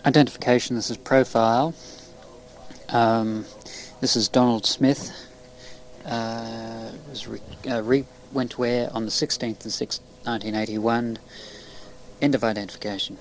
Identification, this is profile. This is Donald Smith. Went to air on the 16th of 6th, 1981. End of identification.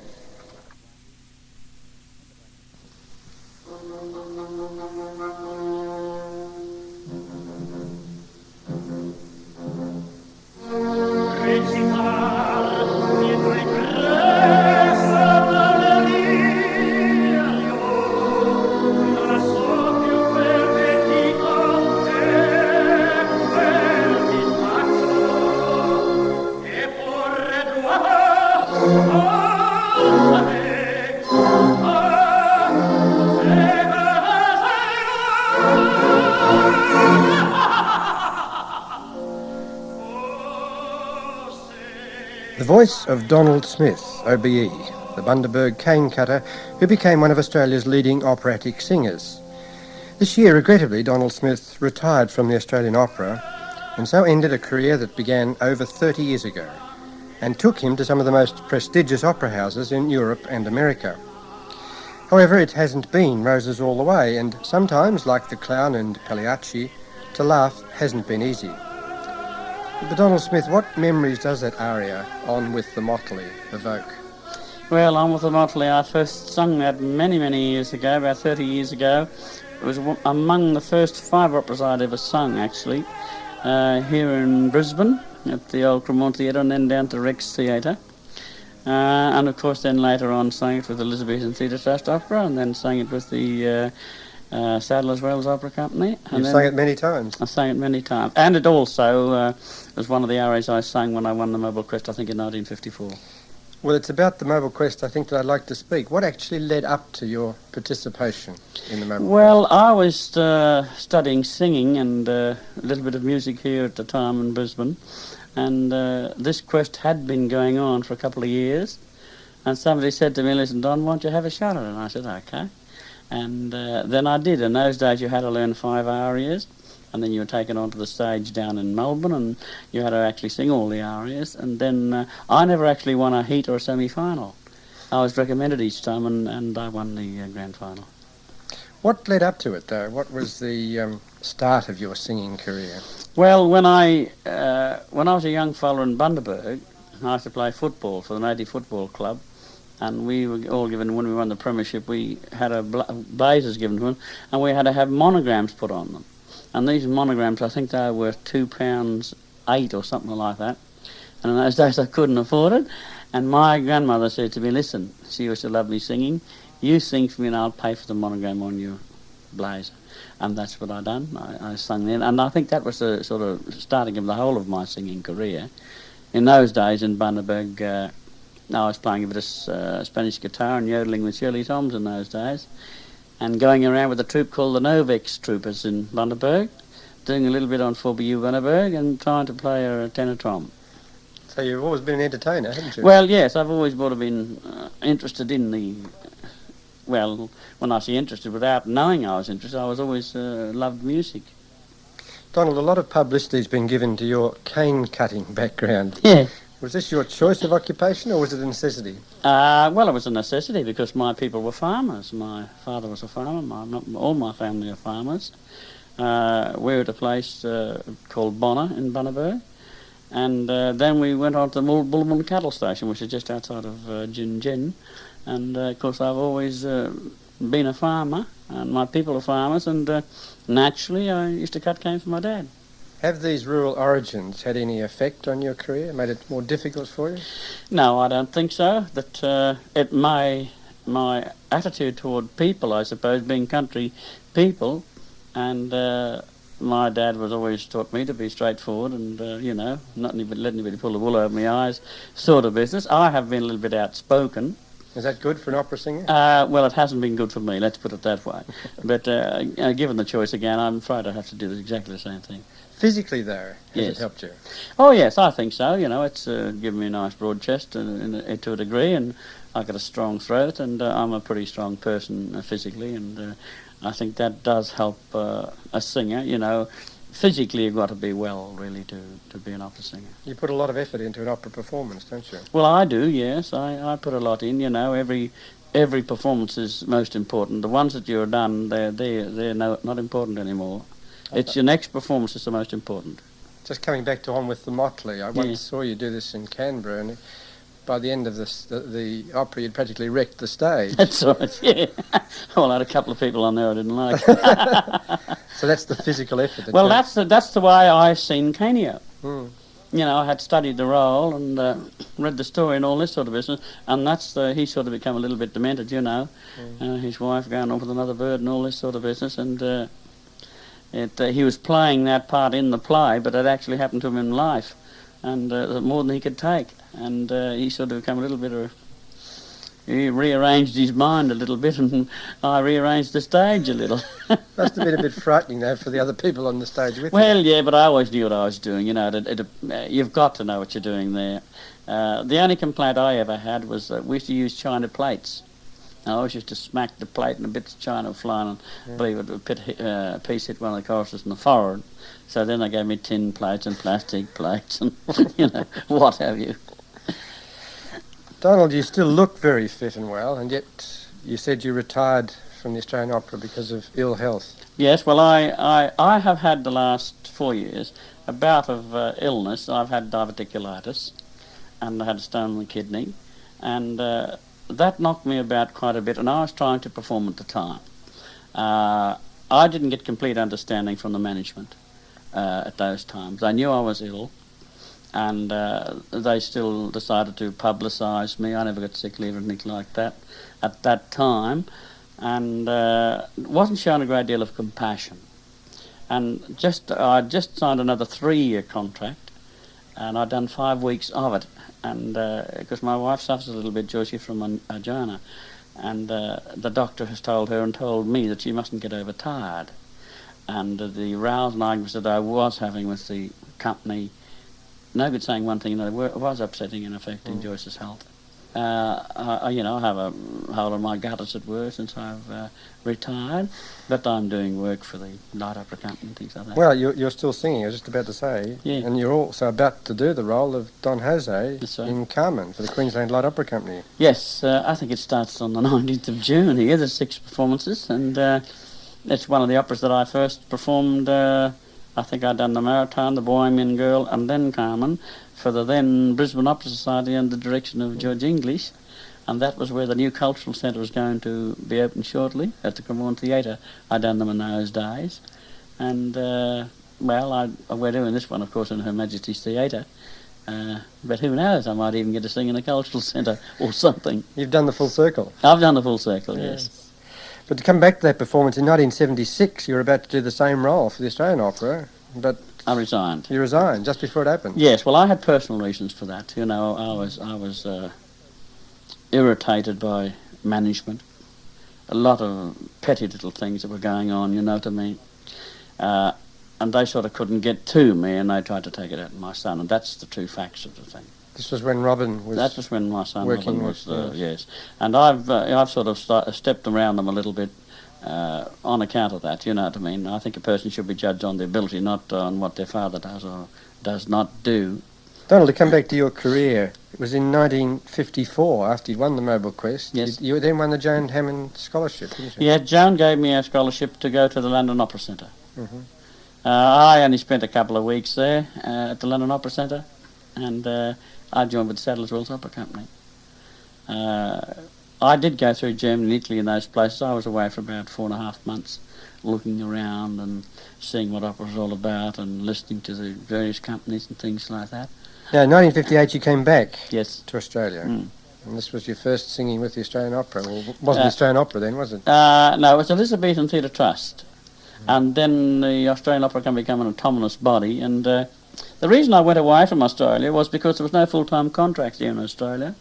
The voice of Donald Smith, OBE, the Bundaberg cane cutter who became one of Australia's leading operatic singers. This year, regrettably, Donald Smith retired from the Australian Opera and so ended a career that began over 30 years ago and took him to some of the most prestigious opera houses in Europe and America. However, it hasn't been roses all the way, and sometimes, like the clown and Pagliacci, to laugh hasn't been easy. But Donald Smith, what memories does that aria, On With the Motley, evoke? Well, On With the Motley, I first sung that many, many years ago, about 30 years ago. It was among the first 5 operas I'd ever sung, actually, here in Brisbane, at the old Cremorne Theatre, and then down to Rex Theatre. And of course then later on sang it with the Elizabethan Theatre Trust Opera, and then sang it with the Sadler's Wells Opera Company. And You've sung it many times. I sang it many times. And it also was one of the arias I sang when I won the Mobile Quest, I think in 1954. Well, it's about the Mobile Quest, I think, that I'd like to speak. What actually led up to your participation in the Mobile Quest? Well, I was studying singing and a little bit of music here at the time in Brisbane. And this quest had been going on for a couple of years. And somebody said to me, "Listen, Don, why don't you have a shot at it?" And I said, "OK." And then I did. In those days, you had to learn 5 arias. And then you were taken onto the stage down in Melbourne, and you had to actually sing all the arias. And then I never actually won a heat or a semi-final. I was recommended each time, and I won the grand final. What led up to it, though? What was the start of your singing career? Well, when I was a young fella in Bundaberg, I used to play football for the Native Football Club, and we were all given, when we won the premiership, we had blazers given to us, and we had to have monograms put on them. And these monograms, I think they were worth £2.8 or something like that. And in those days I couldn't afford it. And my grandmother said to me, "Listen," she used to love me singing, "you sing for me and I'll pay for the monogram on your blazer." And that's what I done. I sung then. And I think that was the sort of starting of the whole of my singing career. In those days in Bundaberg, I was playing a bit of Spanish guitar and yodeling with Shirley Toms in those days, and going around with a troupe called the Novex Troopers in Bundaberg, doing a little bit on 4BU Bundaberg and trying to play a tenor tom. So you've always been an entertainer, haven't you? Well, yes, I've always been interested in the... Well, when I say interested, without knowing I was interested, I was always loved music. Donald, a lot of publicity's been given to your cane-cutting background. Yeah. Was this your choice of occupation, or was it a necessity? Well, it was a necessity because my people were farmers. My father was a farmer. All my family are farmers. We're at a place called Bonner in Bundaberg. And then we went on to the Bullman Cattle Station, which is just outside of Gin Gin. And, of course, I've always been a farmer, and my people are farmers, and naturally I used to cut cane for my dad. Have these rural origins had any effect on your career, made it more difficult for you? No, I don't think so. That my attitude toward people, I suppose, being country people, and my dad was always taught me to be straightforward and, not let anybody pull the wool over my eyes sort of business. I have been a little bit outspoken. Is that good for an opera singer? Well, it hasn't been good for me, let's put it that way. But given the choice again, I'm afraid I have to do exactly the same thing. Physically, though, has Yes. it helped you? Oh, yes, I think so. It's given me a nice broad chest to a degree, and I've got a strong throat, and I'm a pretty strong person physically, and I think that does help a singer, physically you've got to be well, really, to be an opera singer. You put a lot of effort into an opera performance, don't you? Well, I do, yes. I put a lot in, you know. Every performance is most important. The ones that you've done, they're not important anymore. It's your next performance that's the most important. Just coming back to On with the Motley, I once saw you do this in Canberra, and by the end of the opera, you'd practically wrecked the stage. That's right, yeah. Well, I had a couple of people on there I didn't like. So that's the physical effort. Well, that's the way I've seen Canio. Mm. You know, I had studied the role and read the story and all this sort of business, and he sort of become a little bit demented, you know. His wife going off with another bird and all this sort of business, and he was playing that part in the play, but it actually happened to him in life, and more than he could take, and he sort of become a little bit he rearranged his mind a little bit, and I rearranged the stage a little. Must have been a bit frightening, though, for the other people on the stage with you. Well, yeah, but I always knew what I was doing. You know, you've got to know what you're doing there. The only complaint I ever had was that we used to use china plates. I always used to smack the plate and the bits of china would fly, and I believe a piece hit one of the choruses in the forehead. So then they gave me tin plates and plastic plates and, you know, what have you. Donald, you still look very fit and well, and yet you said you retired from the Australian Opera because of ill health. Yes, well, I have had the last 4 years a bout of illness. I've had diverticulitis, and I had a stone in the kidney, and that knocked me about quite a bit, and I was trying to perform at the time. I didn't get complete understanding from the management at those times. I knew I was ill, and they still decided to publicise me. I never got sick leave or anything like that at that time, and wasn't shown a great deal of compassion. And I just signed another 3-year contract, and I'd done 5 weeks of it, and because my wife suffers a little bit, Josie, from angina, and the doctor has told her and told me that she mustn't get overtired, and the rows and arguments that I was having with the company, no good saying one thing, it was upsetting and affecting Joyce's health. I have a hole in my gut, as it were, since I've retired, but I'm doing work for the Light Opera Company and things like that. Well, you're still singing, I was just about to say, and you're also about to do the role of Don Jose in Carmen for the Queensland Light Opera Company. Yes, I think it starts on the 19th of June here. There's 6 performances, and it's one of the operas that I first performed. I think I'd done the Maritime, the Bohemian Girl, and then Carmen for the then Brisbane Opera Society under the direction of George English, and that was where the new cultural centre was going to be opened shortly at the Cremorne Theatre. I'd done them in those days, and we're doing this one, of course, in Her Majesty's Theatre. But who knows, I might even get to sing in a cultural centre or something. You've done the full circle. I've done the full circle, yes. But to come back to that performance, in 1976 you were about to do the same role for the Australian Opera, but I resigned. You resigned just before it happened? Yes, well, I had personal reasons for that. You know, I was irritated by management, a lot of petty little things that were going on, you know what I mean, and they sort of couldn't get to me, and they tried to take it out on my son, and that's the true facts of the thing. This was when Robin was... That was when my son Robin was, yes. And I've sort of stepped around them a little bit on account of that, you know what I mean. I think a person should be judged on their ability, not on what their father does or does not do. Donald, to come back to your career, it was in 1954, after you'd won the Mobile Quest. Yes. You then won the Joan Hammond Scholarship, didn't you? Yeah, Joan gave me a scholarship to go to the London Opera Centre. Mm-hmm. I only spent a couple of weeks there at the London Opera Centre, and I joined with Sadler's Wells Opera Company. I did go through Germany and Italy and those places. I was away for about 4.5 months, looking around and seeing what opera was all about and listening to the various companies and things like that. Now, in 1958 you came back to Australia, and this was your first singing with the Australian Opera. Well, it wasn't the Australian Opera then, was it? No, it was Elizabethan Theatre Trust. And then the Australian Opera Company became an autonomous body, and the reason I went away from Australia was because there was no full-time contracts here in Australia,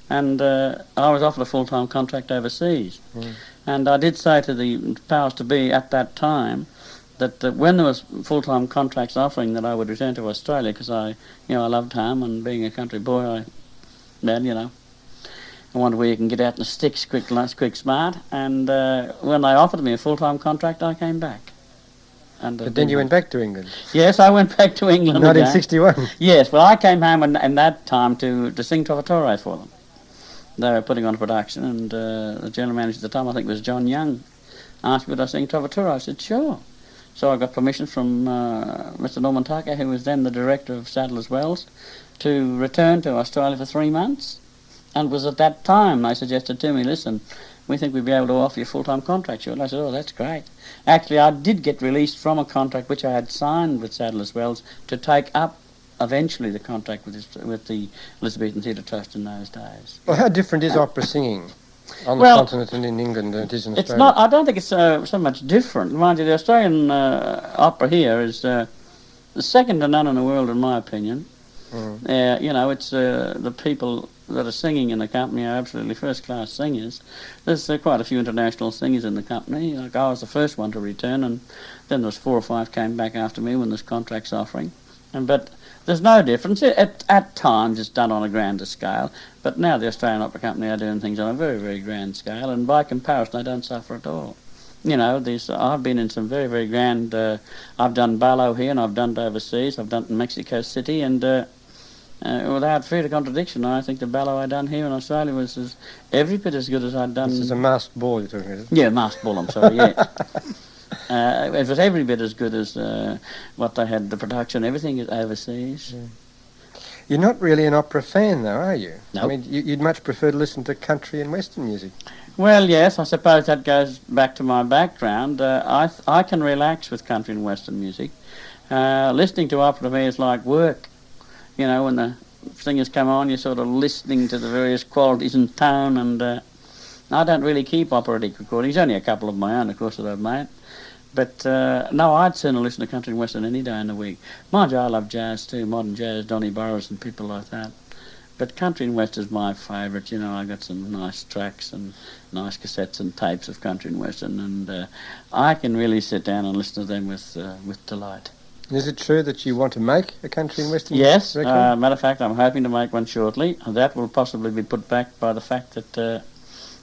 and I was offered a full-time contract overseas. And I did say to the powers to be at that time that when there was full-time contracts offering, that I would return to Australia, because I loved home, and being a country boy, I wonder where you can get out in the sticks quick, smart. And when they offered me a full-time contract, I came back. And But then you went back to England. Yes, I went back to England Not in again. 61. Yes, well, I came home in that time to sing Trovatore for them. They were putting on a production, and the general manager at the time, I think it was John Young, asked me would I sing Trovatore. I said, sure. So I got permission from Mr. Robmanrico, who was then the director of Sadler's Wells, to return to Australia for 3 months. And it was at that time they suggested to me, listen, we think we'd be able to offer you a full-time contract. And I said, oh, that's great. Actually, I did get released from a contract which I had signed with Sadler's Wells to take up eventually the contract with the Elizabethan Theatre Trust in those days. Well, how different is opera singing on the Well, continent and in England than it is in Australia? It's not. I don't think it's so much different. Mind you, the Australian opera here is second to none in the world, in my opinion. You know, it's the people that are singing in the company are absolutely first-class singers. There's quite a few international singers in the company. Like I was the first one to return, and then there was 4 or 5 came back after me when this contract's offering. But there's no difference. At times it's done on a grander scale, but now the Australian Opera Company are doing things on a very, very grand scale, and by comparison they don't suffer at all. You know, I've been in some very, very grand... I've done ballo here, and I've done it overseas. I've done it in Mexico City, and without fear of contradiction, I think the ballo I done here in Australia was every bit as good as I'd done... This is a masked ball you're talking about? Yeah, masked ball, I'm sorry, yeah. It was every bit as good as what they had, the production, everything is overseas. Yeah. You're not really an opera fan, though, are you? No. I mean, you'd much prefer to listen to country and western music. Well, yes, I suppose that goes back to my background. I can relax with country and western music. Listening to opera to me is like work. You know, when the singers come on, you're sort of listening to the various qualities and tone, and I don't really keep operatic recordings. Only a couple of my own, of course, that I've made. But, no, I'd sooner listen to country and western any day in the week. Mind you, I love jazz too, modern jazz, Donny Burrows and people like that. But country and western is my favourite. You know, I got some nice tracks and nice cassettes and tapes of country and western, and I can really sit down and listen to them with delight. Is it true that you want to make a country and western Yes, record? matter of fact, I'm hoping to make one shortly. That will possibly be put back by the fact that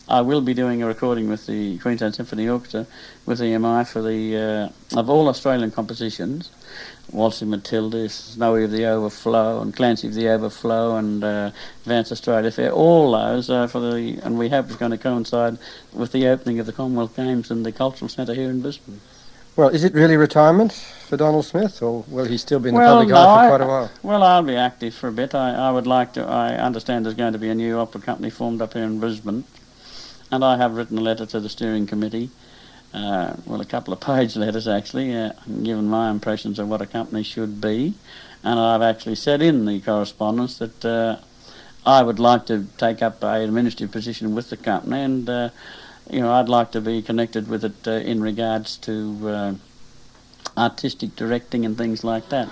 I will be doing a recording with the Queensland Symphony Orchestra with EMI for the of all Australian compositions, Waltzing Matilda, Snowy of the Overflow, and Clancy of the Overflow, and Advanced Australia Fair. All those and we hope it's going to coincide with the opening of the Commonwealth Games in the Cultural Centre here in Brisbane. Well, is it really retirement for Donald Smith, or will he still be in the public eye for quite a while? Well, I'll be active for a bit. I would like to. I understand there's going to be a new opera company formed up here in Brisbane, and I have written a letter to the steering committee. Well, a couple of page letters actually, given my impressions of what a company should be, and I've actually said in the correspondence that I would like to take up an administrative position with the company, and you know, I'd like to be connected with it in regards to artistic directing and things like that.